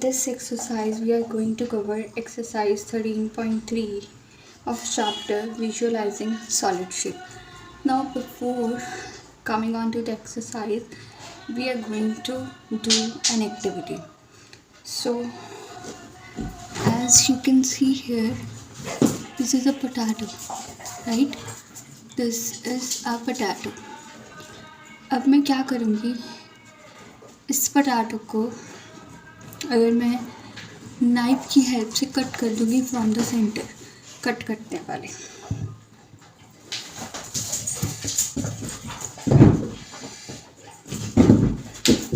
this exercise we are going to cover exercise 13.3 of chapter visualizing solid shape. Now before coming on to the exercise, we are going to do an activity. So as you can see here, this is a potato, right? This is a potato. अब मैं क्या करूँगी, इस potato को अगर मैं knife की help से कट कर दूँगी फ्रॉम द सेंटर, कट करने वाले।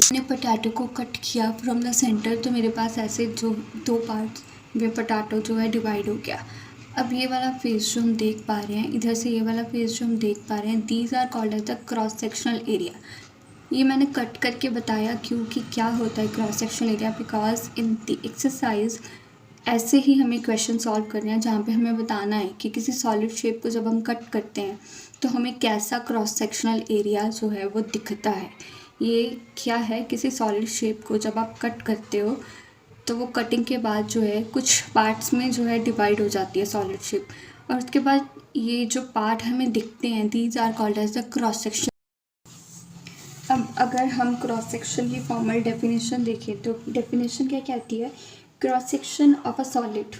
मैंने पोटैटो को कट किया फ्रॉम द सेंटर, तो मेरे पास ऐसे जो दो पार्ट्स में पोटैटो जो है डिवाइड हो गया। अब ये वाला फेस जो हम देख पा रहे हैं, इधर से ये वाला फेस जो हम देख पा रहे हैं, these are called as the cross sectional area. ये मैंने कट करके बताया क्योंकि क्या होता है cross sectional area, because in the exercise ऐसे ही हमें क्वेश्चन सॉल्व करने हैं जहाँ पे हमें बताना है कि किसी सॉलिड शेप को जब हम कट करते हैं तो हमें कैसा क्रॉस सेक्शनल एरिया जो है वो दिखता है। ये क्या है, किसी सॉलिड शेप को जब आप कट करते हो तो वो कटिंग के बाद जो है कुछ पार्ट्स में जो है डिवाइड हो जाती है सॉलिड शेप, और उसके बाद ये जो पार्ट हमें दिखते हैं, these are called as the cross section. अब अगर हम क्रॉस सेक्शन की फॉर्मल डेफिनेशन देखें तो डेफिनेशन क्या कहती है, cross section of a solid.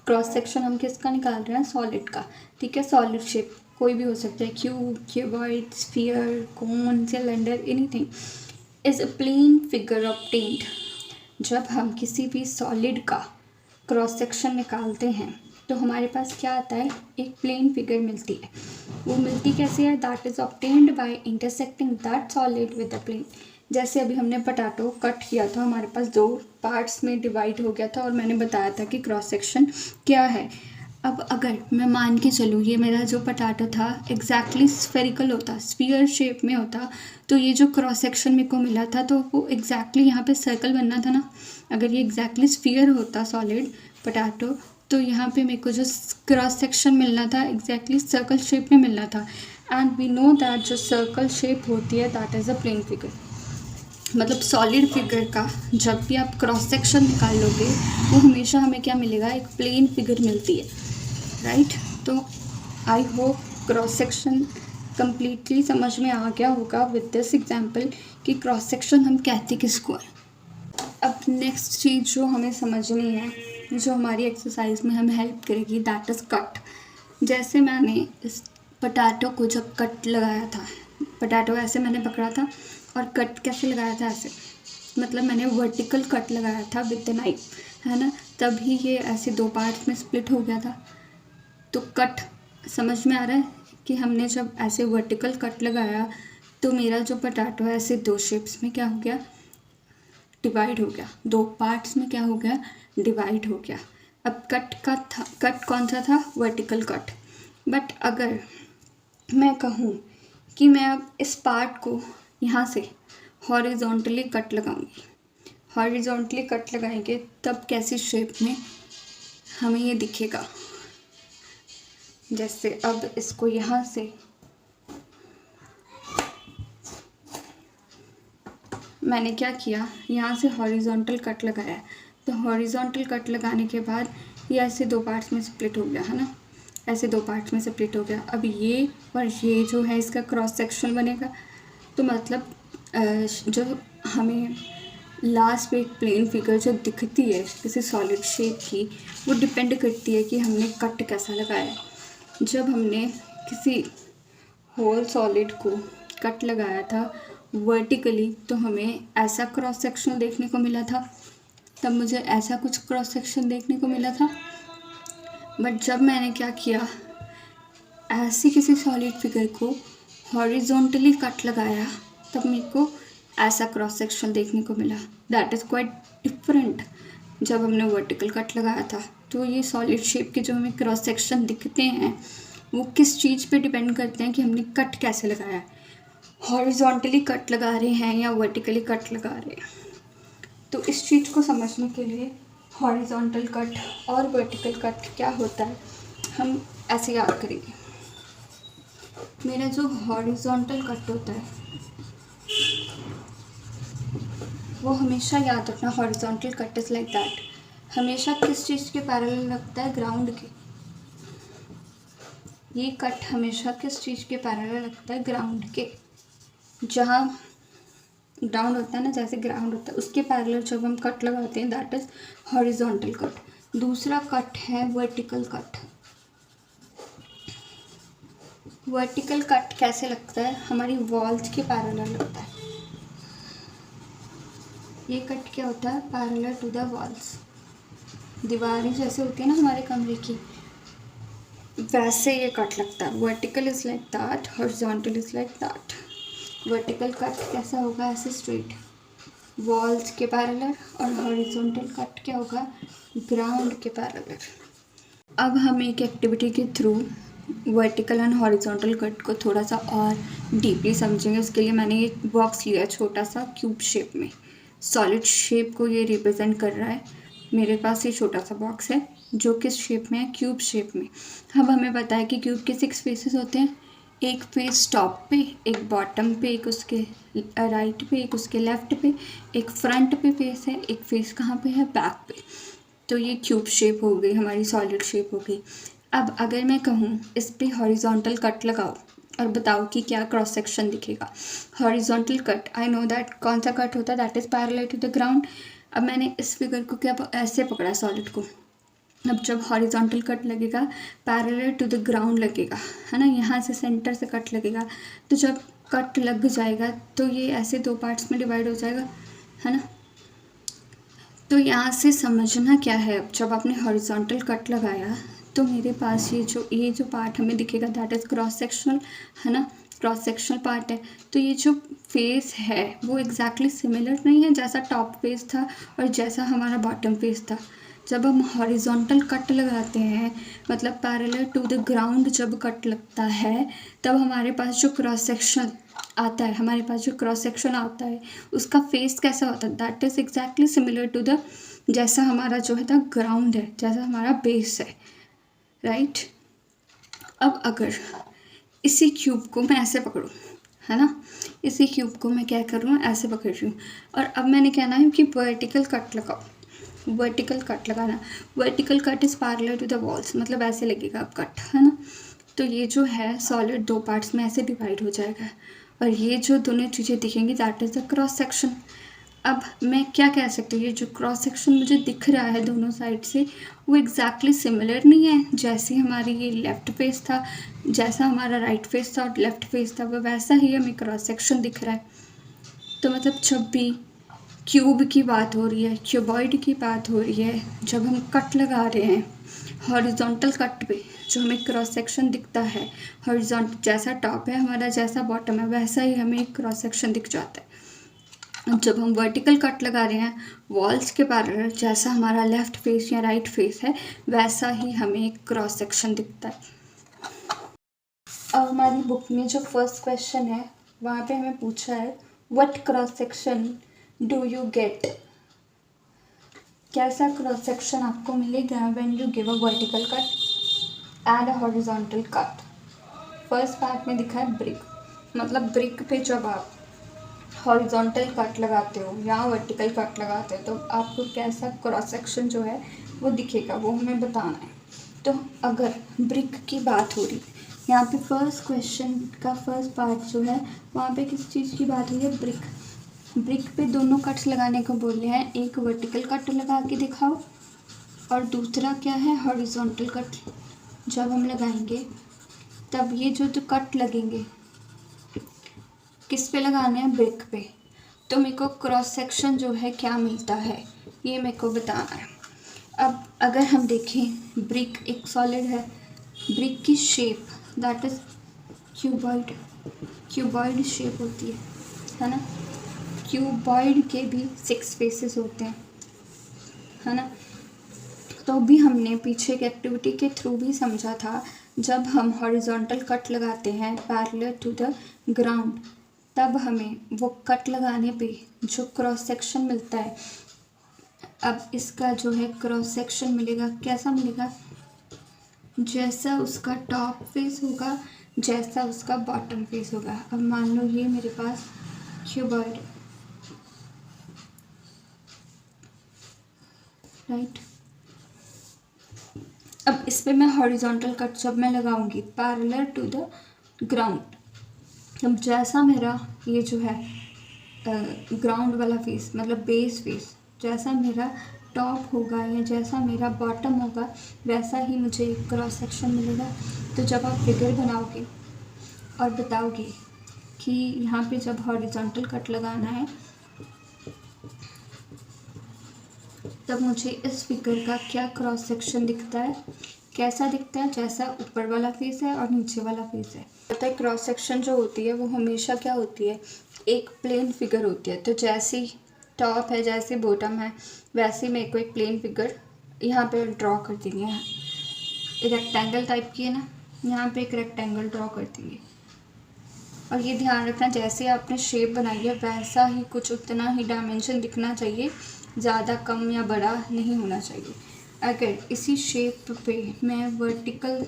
Cross section हम किसका निकाल रहे हैं, सॉलिड का, ठीक है। सॉलिड शेप कोई भी हो सकता है, cube, cuboid, sphere, cone, cylinder, anything, is a plane figure obtained. जब हम किसी भी सॉलिड का क्रॉस सेक्शन निकालते हैं तो हमारे पास क्या आता है, एक प्लेन फिगर मिलती है। वो मिलती कैसे है, that is obtained by intersecting that solid with the plane. जैसे अभी हमने पोटैटो कट किया था, हमारे पास दो पार्ट्स में डिवाइड हो गया था और मैंने बताया था कि क्रॉस सेक्शन क्या है। अब अगर मैं मान के चलूँ ये मेरा जो पोटैटो था एग्जैक्टली स्फेरिकल होता, स्फीयर शेप में होता, तो ये जो क्रॉस सेक्शन मेरे को मिला था तो वो एग्जैक्टली यहाँ पे सर्कल बनना था ना। अगर ये एग्जैक्टली स्फीयर होता सॉलिड पोटैटो तो यहाँ पे मेरे को जो क्रॉस सेक्शन मिलना था एग्जैक्टली सर्कल शेप में मिलना था। एंड वी नो दैट जो सर्कल शेप होती है that is a plane figure. मतलब सॉलिड फिगर का जब भी आप क्रॉस सेक्शन निकाल लोगे वो हमेशा हमें क्या मिलेगा, एक प्लेन फिगर मिलती है, राइट। तो I hope cross section completely समझ में आ गया होगा विद दिस एग्जाम्पल कि क्रॉस सेक्शन हम कहते किसको है। अब नेक्स्ट चीज़ जो हमें समझनी है, जो हमारी एक्सरसाइज में हमें हेल्प करेगी, दैट इज़ कट। जैसे मैंने इस पोटैटो को जब कट लगाया था, पोटैटो ऐसे मैंने पकड़ा था और कट कैसे लगाया था, ऐसे, मतलब मैंने वर्टिकल कट लगाया था विद द नाइफ, है ना, तभी ये ऐसे दो पार्ट्स में स्प्लिट हो गया था। तो कट समझ में आ रहा है कि हमने जब ऐसे वर्टिकल कट लगाया तो मेरा जो पोटैटो है ऐसे दो शेप्स में क्या हो गया, डिवाइड हो गया, दो पार्ट्स में क्या हो गया, डिवाइड हो गया। अब कट का था, कट कौन सा था, वर्टिकल कट। बट अगर मैं कहूँ कि मैं अब इस पार्ट को यहाँ से हॉरिजॉन्टली कट लगाऊंगी, हॉरिजॉन्टली कट लगाएंगे तब कैसी शेप में हमें ये दिखेगा। जैसे अब इसको यहाँ से मैंने क्या किया, यहाँ से हॉरिजॉन्टल कट लगाया, तो हॉरिजॉन्टल कट लगाने के बाद ये ऐसे दो पार्ट्स में स्प्लिट हो गया, है ना, ऐसे दो पार्ट्स में स्प्लिट हो गया। अब ये और ये जो है इसका क्रॉस सेक्शन बनेगा। तो मतलब जो हमें लास्ट पे एक प्लेन फिगर जो दिखती है किसी सॉलिड शेप की, वो डिपेंड करती है कि हमने कट कैसा लगाया है। जब हमने किसी होल सॉलिड को कट लगाया था वर्टिकली तो हमें ऐसा क्रॉस सेक्शन देखने को मिला था, तब मुझे ऐसा कुछ क्रॉस सेक्शन देखने को मिला था। बट जब मैंने क्या किया, ऐसी किसी सॉलिड फिगर को हॉरिजॉन्टली कट लगाया तब मेरे को ऐसा क्रॉस सेक्शन देखने को मिला। दैट इज़ क्वाइट डिफरेंट जब हमने वर्टिकल कट लगाया था। तो ये सॉलिड शेप के जो हमें क्रॉस सेक्शन दिखते हैं वो किस चीज़ पे डिपेंड करते हैं कि हमने कट कैसे लगाया है, हॉरिजॉन्टली कट लगा रहे हैं या वर्टिकली कट लगा रहे हैं। तो इस चीज़ को समझने के लिए हॉरिजॉन्टल कट और वर्टिकल कट क्या होता है हम ऐसे याद करेंगे। मेरा जो हॉरिजॉन्टल कट होता है वो हमेशा याद रखना, horizontal cut is like that, हमेशा किस चीज़ के पैरेलल लगता है, ग्राउंड के। ये कट हमेशा किस चीज़ के पैरेलल लगता है, ग्राउंड के। जहाँ ग्राउंड होता है ना, जैसे ग्राउंड होता है उसके पैरेलल जब हम कट लगाते हैं दैट इज हॉरिजॉन्टल कट। दूसरा कट है वर्टिकल कट। वर्टिकल कट कैसे लगता है, हमारी वॉल्स के पैरेलल लगता है। ये कट क्या होता है, पैरेलल टू द वॉल्स। दीवारें जैसे होती है ना हमारे कमरे की, वैसे ये कट लगता है। Vertical is like that, horizontal is like that. Vertical cut कैसा होगा, ऐसे स्ट्रेट वॉल्स के पैरेलल, और हॉरिजॉन्टल कट क्या होगा, ग्राउंड के पैरेलल। अब हम एक एक्टिविटी के through vertical and horizontal cut को थोड़ा सा और डीपली समझेंगे। उसके लिए मैंने ये बॉक्स लिया छोटा सा क्यूब शेप में, सॉलिड शेप को ये रिप्रेजेंट कर रहा है। मेरे पास ये छोटा सा बॉक्स है जो किस शेप में है, क्यूब शेप में। अब हमें पता है कि क्यूब के 6 फेसेस होते हैं, एक फेस टॉप पे, एक बॉटम पे, एक उसके राइट पे, एक उसके लेफ्ट पे, एक फ्रंट पे फेस है, एक फेस कहाँ पे है, बैक पे। तो ये क्यूब शेप हो गई, हमारी सॉलिड शेप हो गई। अब अगर मैं कहूँ इस पे हॉरिजॉन्टल कट लगाओ और बताओ कि क्या क्रॉस सेक्शन दिखेगा। Horizontal cut, I know that कौन सा कट होता है, that is parallel to the ground. अब मैंने इस फिगर को क्या ऐसे पकड़ा, सॉलिड को। अब जब हॉरिजॉन्टल कट लगेगा पैरेलल टू द ग्राउंड लगेगा, है ना, यहाँ से सेंटर से कट लगेगा। तो जब कट लग जाएगा तो ये ऐसे 2 पार्ट्स में डिवाइड हो जाएगा, है ना। तो यहाँ से समझना क्या है, अब जब आपने हॉरिजॉन्टल कट लगाया तो मेरे पास ये जो पार्ट हमें दिखेगा दैट इज़ क्रॉस सेक्शनल, है ना, क्रॉस सेक्शनल पार्ट है। तो ये जो फेस है वो एग्जैक्टली सिमिलर नहीं है जैसा टॉप फेस था और जैसा हमारा बॉटम फेस था। जब हम हॉरिजॉन्टल कट लगाते हैं, मतलब पैरेलल टू द ग्राउंड जब कट लगता है, तब हमारे पास जो क्रॉस सेक्शन आता है, उसका फेस कैसा होता है, that is exactly similar to the जैसा हमारा जो है ग्राउंड है, जैसा हमारा बेस है, राइट। अब अगर इसी क्यूब को मैं ऐसे पकड़ूँ, है ना, इसी क्यूब को मैं क्या कर रही हूँ, ऐसे पकड़ रही हूँ, और अब मैंने कहना है कि वर्टिकल कट लगाओ। वर्टिकल कट लगाना, vertical cut is parallel to the walls, मतलब ऐसे लगेगा अब कट, है ना। तो ये जो है सॉलिड 2 पार्ट्स में ऐसे डिवाइड हो जाएगा, और ये जो दोनों चीज़ें दिखेंगी that is the cross section. अब मैं क्या कह सकती हूँ, ये जो क्रॉस सेक्शन मुझे दिख रहा है दोनों साइड से, वो एग्जैक्टली सिमिलर नहीं है। जैसे हमारी ये लेफ़्ट फेस था, जैसा हमारा राइट फेस था और लेफ़्ट फेस था, वो वैसा ही हमें क्रॉस सेक्शन दिख रहा है। तो मतलब जब भी क्यूब की बात हो रही है, क्यूबॉइड की बात हो रही है, जब हम कट लगा रहे हैं हॉरिजॉन्टल कट पे, जो हमें क्रॉस सेक्शन दिखता है, हॉरिजॉन्टल जैसा टॉप है हमारा, जैसा बॉटम है, वैसा ही हमें एक क्रॉस सेक्शन दिख जाता है। जब हम वर्टिकल कट लगा रहे हैं वॉल्स के पैरेलल, जैसा हमारा लेफ़्ट फेस या राइट फेस है, वैसा ही हमें एक क्रॉस सेक्शन दिखता है। अब हमारी बुक में जो फर्स्ट क्वेश्चन है वहाँ पे हमें पूछा है what cross section do you get. कैसा क्रॉस सेक्शन आपको मिलेगा when you give a vertical cut and a horizontal cut. First part में दिखा है ब्रिक, मतलब ब्रिक पे जब आप हॉरिजॉन्टल कट लगाते हो या वर्टिकल कट लगाते हो तो आपको कैसा क्रॉस सेक्शन जो है वो दिखेगा, वो हमें बताना है। तो अगर ब्रिक की बात हो रही, यहाँ पे फर्स्ट क्वेश्चन का फर्स्ट पार्ट जो है वहाँ पे किस चीज़ की बात हुई है, ब्रिक। ब्रिक पे दोनों कट्स लगाने को बोले हैं, एक वर्टिकल कट लगा के दिखाओ और दूसरा क्या है, हॉरिजॉन्टल कट। जब हम लगाएंगे तब ये जो कट लगेंगे किस पे लगाने हैं, ब्रिक पे। तो मेरे को क्रॉस सेक्शन जो है क्या मिलता है ये मेरे को बताना है। अब अगर हम देखें ब्रिक एक सॉलिड है, ब्रिक की shape that is cuboid shape होती है ना। क्यूबॉइड के भी 6 फेसेस होते हैं, है ना। तो भी हमने पीछे की एक्टिविटी के थ्रू भी समझा था, जब हम हॉरिजॉन्टल कट लगाते हैं पैरेलल टू द ग्राउंड, तब हमें वो कट लगाने पे जो क्रॉस सेक्शन मिलता है, अब इसका जो है क्रॉस सेक्शन मिलेगा, कैसा मिलेगा, जैसा उसका टॉप फेस होगा, जैसा उसका बॉटम फेस होगा। अब मान लो ये मेरे पास क्यूबॉइड, राइट। अब इस पे मैं हॉरिजॉन्टल कट जब मैं लगाऊंगी पैरेलल टू द ग्राउंड, अब जैसा मेरा ये जो है ग्राउंड वाला फेस मतलब बेस फेस, जैसा मेरा टॉप होगा या जैसा मेरा बॉटम होगा वैसा ही मुझे क्रॉस सेक्शन मिलेगा। तो जब आप फिगर बनाओगे और बताओगे कि यहाँ पे जब हॉरिजॉन्टल कट लगाना है तब मुझे इस फिगर का क्या क्रॉस सेक्शन दिखता है, कैसा दिखता है, जैसा ऊपर वाला फेस है और नीचे वाला फेस है। पता है क्रॉस सेक्शन जो होती है वो हमेशा क्या होती है, एक प्लेन फिगर होती है। तो जैसी टॉप है जैसे बॉटम है वैसे मेरे को एक प्लेन फिगर यहाँ पे ड्रॉ कर देंगे। रेक्टेंगल टाइप की है ना, यहाँ पे एक रेक्टेंगल ड्रॉ कर देंगे। और ये ध्यान रखना जैसे आपने शेप बनाई है वैसा ही कुछ उतना ही डायमेंशन दिखना चाहिए, ज़्यादा कम या बड़ा नहीं होना चाहिए। अगर इसी शेप पे मैं वर्टिकल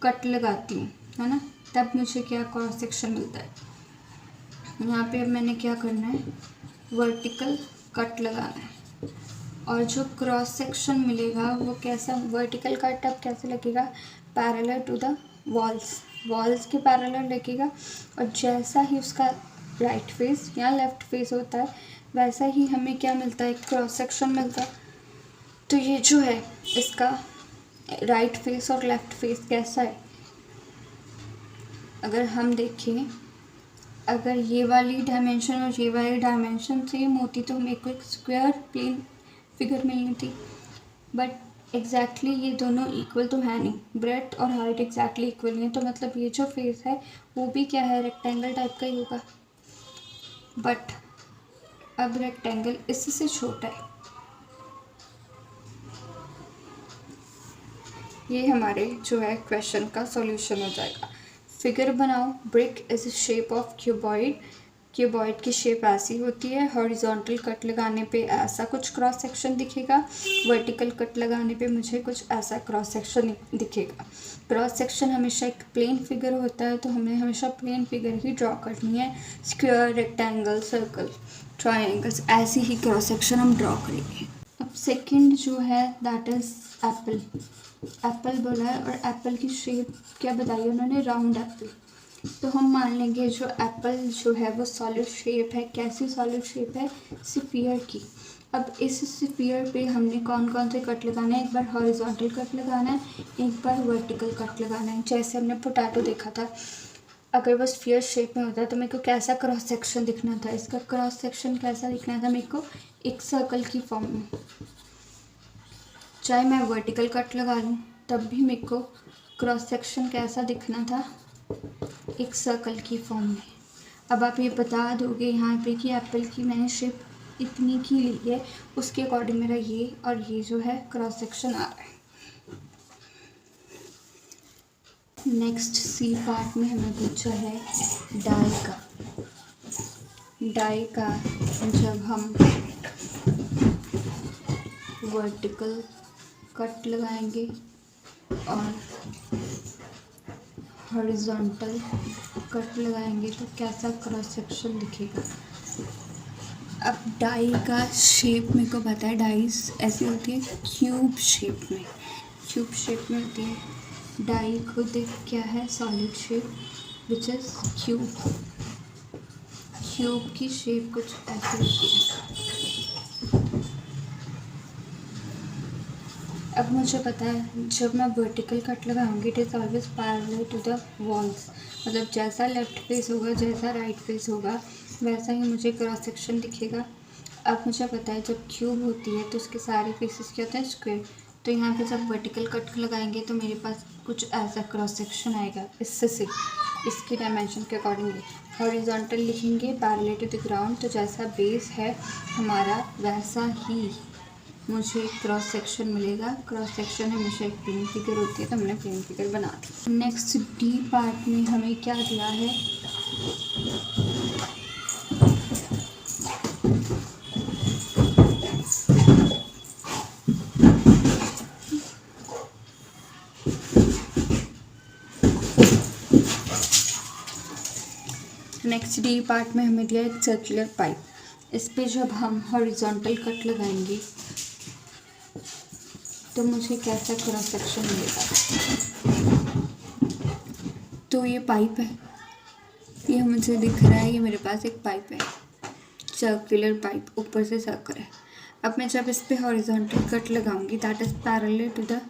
कट लगाती हूँ है ना, तब मुझे क्या क्रॉस सेक्शन मिलता है। यहाँ पे अब मैंने क्या करना है, वर्टिकल कट लगाना है और जो क्रॉस सेक्शन मिलेगा वो कैसा, वर्टिकल कट अब कैसे लगेगा, पैरेलल टू द वॉल्स के पैरेलल लगेगा। और जैसा ही उसका राइट फेस या लेफ्ट फेस होता है वैसा ही हमें क्या मिलता है, क्रॉस सेक्शन मिलता है। तो ये जो है इसका राइट फेस और लेफ्ट फेस कैसा है, अगर हम देखें, अगर ये वाली डायमेंशन और ये वाली डायमेंशन सेम होती तो हमें को एक स्क्वायर प्लेन फिगर मिलनी थी। बट एग्जैक्टली ये दोनों इक्वल तो है नहीं, ब्रेथ और हाइट एग्जैक्टली इक्वल नहीं है। तो मतलब ये जो फेस है वो भी क्या है, रेक्टेंगल टाइप का ही होगा। बट अब रेक्टेंगल इससे छोटा है। ये हमारे जो है क्वेश्चन का सॉल्यूशन हो जाएगा। फिगर बनाओ, brick is shape of cuboid, cuboid की शेप ऐसी होती है। हॉरिजॉन्टल कट लगाने पे ऐसा कुछ क्रॉस सेक्शन दिखेगा, वर्टिकल कट लगाने पे मुझे कुछ ऐसा क्रॉस सेक्शन दिखेगा। क्रॉस सेक्शन हमेशा एक प्लेन फिगर होता है तो हमें हमेशा प्लेन फिगर ही ड्रॉ करनी है। स्क्वायर, रेक्टेंगल, सर्कल, ट्रायंगल्स ऐसी ही क्रॉस सेक्शन हम ड्रॉ करेंगे। अब सेकंड जो है दैट इज़ एप्पल। एप्पल बोला है और एप्पल की शेप क्या बताई उन्होंने, राउंड एप्पल। तो हम मान लेंगे जो एप्पल जो है वो सॉलिड शेप है। कैसी सॉलिड शेप है, स्फीयर की। अब इस स्फीयर पे हमने कौन कौन से कट लगाना है, एक बार हॉरिजॉन्टल कट लगाना है, एक बार वर्टिकल कट लगाना है। जैसे हमने पोटैटो देखा था, अगर वो स्फीयर शेप में होता तो मेरे को कैसा क्रॉस सेक्शन दिखना था, इसका क्रॉस सेक्शन कैसा दिखना था मेरे को, एक सर्कल की फॉर्म में। चाहे मैं वर्टिकल कट लगा लूँ तब भी मेरे को क्रॉस सेक्शन कैसा दिखना था, एक सर्कल की फॉर्म में। अब आप ये बता दोगे यहाँ पे कि एप्पल की मैंने शेप इतनी की ली है, उसके अकॉर्डिंग मेरा ये और ये जो है क्रॉस सेक्शन आ रहा है। नेक्स्ट सी पार्ट में हमें पूछा है डाई का। डाई का जब हम वर्टिकल कट लगाएंगे और हॉरिजॉन्टल कट लगाएंगे तो कैसा क्रॉस सेक्शन दिखेगा। अब डाई का शेप मेरे को पता है, डाइस ऐसी होती है क्यूब शेप में, क्यूब शेप में होती है। डाई खुद एक क्या है, solid shape which is cube. Cube की शेप कुछ ऐसी होती है। अब मुझे पता है जब मैं वर्टिकल कट लगाऊंगी it is always parallel to the walls, मतलब जैसा लेफ्ट फेस होगा जैसा राइट फेस होगा वैसा ही मुझे क्रॉस सेक्शन दिखेगा। अब मुझे पता है जब क्यूब होती है तो उसके सारे फेसेस क्या होते हैं, स्क्वायर। तो यहाँ पे जब वर्टिकल कट लगाएंगे तो मेरे पास कुछ ऐसा क्रॉस सेक्शन आएगा इससे इसकी डायमेंशन के अकॉर्डिंगली। हॉरिजॉन्टल लिखेंगे पैरेलल टू द ग्राउंड, तो जैसा बेस है हमारा वैसा ही मुझे क्रॉस सेक्शन मिलेगा। क्रॉस सेक्शन हमेशा एक प्लेन फिगर होती है तो हमने प्लेन फिगर बना दी। नेक्स्ट डी पार्ट में हमें क्या दिया है, नेक्स्ट डी पार्ट में हमें दिया एक सर्कुलर पाइप। इस पे जब हम हॉरिजॉन्टल कट लगाएंगे तो मुझे कैसा क्रॉस सेक्शन मिलेगा। तो ये पाइप है, ये मुझे दिख रहा है, ये मेरे पास एक पाइप है, सर्कुलर पाइप, ऊपर से सर्कल है। अब मैं जब इस पे हॉरिजॉन्टल कट लगाऊंगी that is parallel to the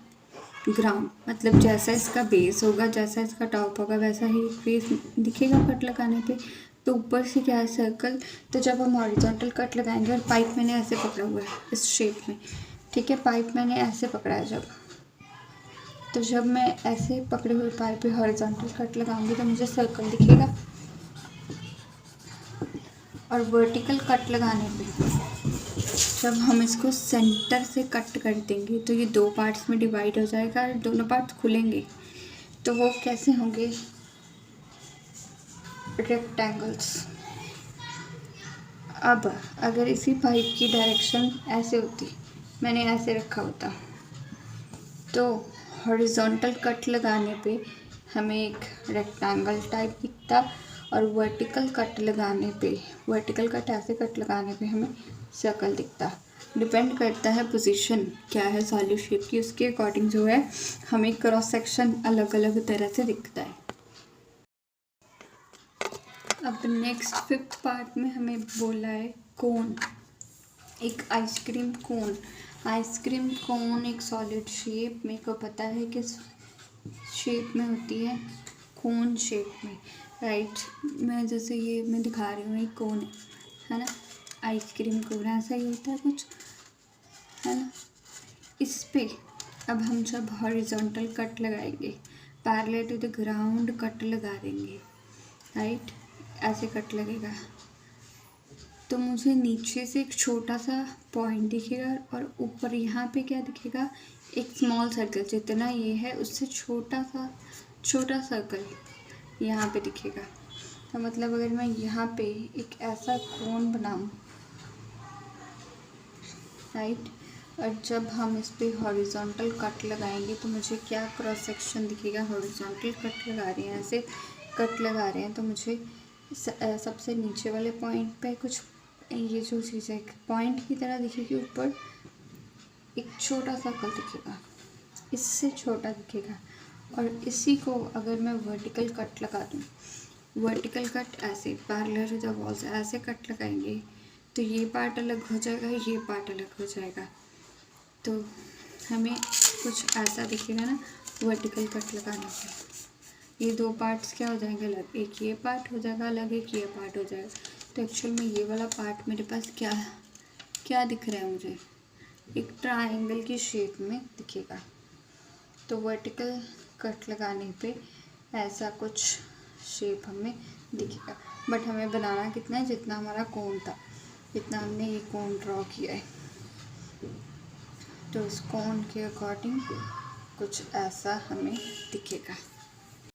ground, मतलब जैसा इसका बेस होगा, जैसा इसका टॉप होगा, वैसा ही फेस दिखेगा कट लगाने पे। तो ऊपर से क्या है सर्कल, तो जब हम हॉरिजॉन्टल कट लगाएंगे, और पाइप मैंने ऐसे पकड़ा हुआ है इस शेप में, ठीक है, पाइप मैंने ऐसे पकड़ा है जब मैं ऐसे पकड़े हुए पाइप पे हॉरिजॉन्टल कट लगाऊंगी तो मुझे सर्कल दिखेगा। और वर्टिकल कट लगाने पे जब हम इसको सेंटर से कट कर देंगे तो ये दो पार्ट्स में डिवाइड हो जाएगा और दोनों पार्ट्स खुलेंगे। तो वो कैसे होंगे, रेक्टेंगल्स। अब अगर इसी पाइप की डायरेक्शन ऐसे होती, मैंने ऐसे रखा होता, तो हॉरिजॉन्टल कट लगाने पे हमें एक रेक्टेंगल टाइप दिखता, और वर्टिकल कट लगाने पे, वर्टिकल कट ऐसे कट लगाने पे हमें सर्कल दिखता। डिपेंड करता है पोजीशन क्या है सॉलिड शेप की, उसके अकॉर्डिंग जो है हमें क्रॉस सेक्शन अलग अलग तरह से दिखता है। अब नेक्स्ट 5th पार्ट में हमें बोला है कोन, एक आइसक्रीम कोन। आइसक्रीम कोन एक सॉलिड शेप, मेरे को पता है किस शेप में होती है, कोन शेप में, राइट। मैं जैसे ये मैं दिखा रही हूँ, एक कोन है ना, आइसक्रीम कोन ऐसा ही होता है कुछ, है ना। इस पे अब हम जब हॉरिजॉन्टल कट लगाएंगे, parallel to the ground cut लगा देंगे, राइट, ऐसे कट लगेगा, तो मुझे नीचे से एक छोटा सा पॉइंट दिखेगा, और ऊपर यहाँ पे क्या दिखेगा, एक स्मॉल सर्कल, जितना ये है उससे छोटा सर्कल यहाँ पे दिखेगा। तो मतलब अगर मैं यहाँ पे एक ऐसा कोन बनाऊँ, राइट, और जब हम इस पे हॉरिजॉन्टल कट लगाएंगे तो मुझे क्या क्रॉस सेक्शन दिखेगा, हॉरिजॉन्टल कट लगा रहे हैं, ऐसे कट लगा रहे हैं, तो मुझे सबसे नीचे वाले पॉइंट पे कुछ ये जो चीज़ है पॉइंट की तरह दिखेगी, ऊपर एक छोटा सर्कल दिखेगा, इससे छोटा दिखेगा। और इसी को अगर मैं वर्टिकल कट लगा दूँ, वर्टिकल कट ऐसे पैरेलल टू द वॉल्स ऐसे कट लगाएंगे, तो ये पार्ट अलग हो जाएगा, ये पार्ट अलग हो जाएगा, तो हमें कुछ ऐसा दिखेगा ना वर्टिकल कट लगाने से। ये दो पार्ट्स क्या हो जाएंगे अलग, एक ये पार्ट हो जाएगा अलग, एक ये पार्ट हो जाएगा। तो एक्चुअल में ये वाला पार्ट मेरे पास क्या दिख रहा है, मुझे एक ट्रायंगल की शेप में दिखेगा। तो वर्टिकल कट लगाने पे ऐसा कुछ शेप हमें दिखेगा, बट हमें बनाना कितना है, जितना हमारा कोन था, जितना हमने ये कोन ड्रॉ किया है, तो इस कोन के अकॉर्डिंग कुछ ऐसा हमें दिखेगा।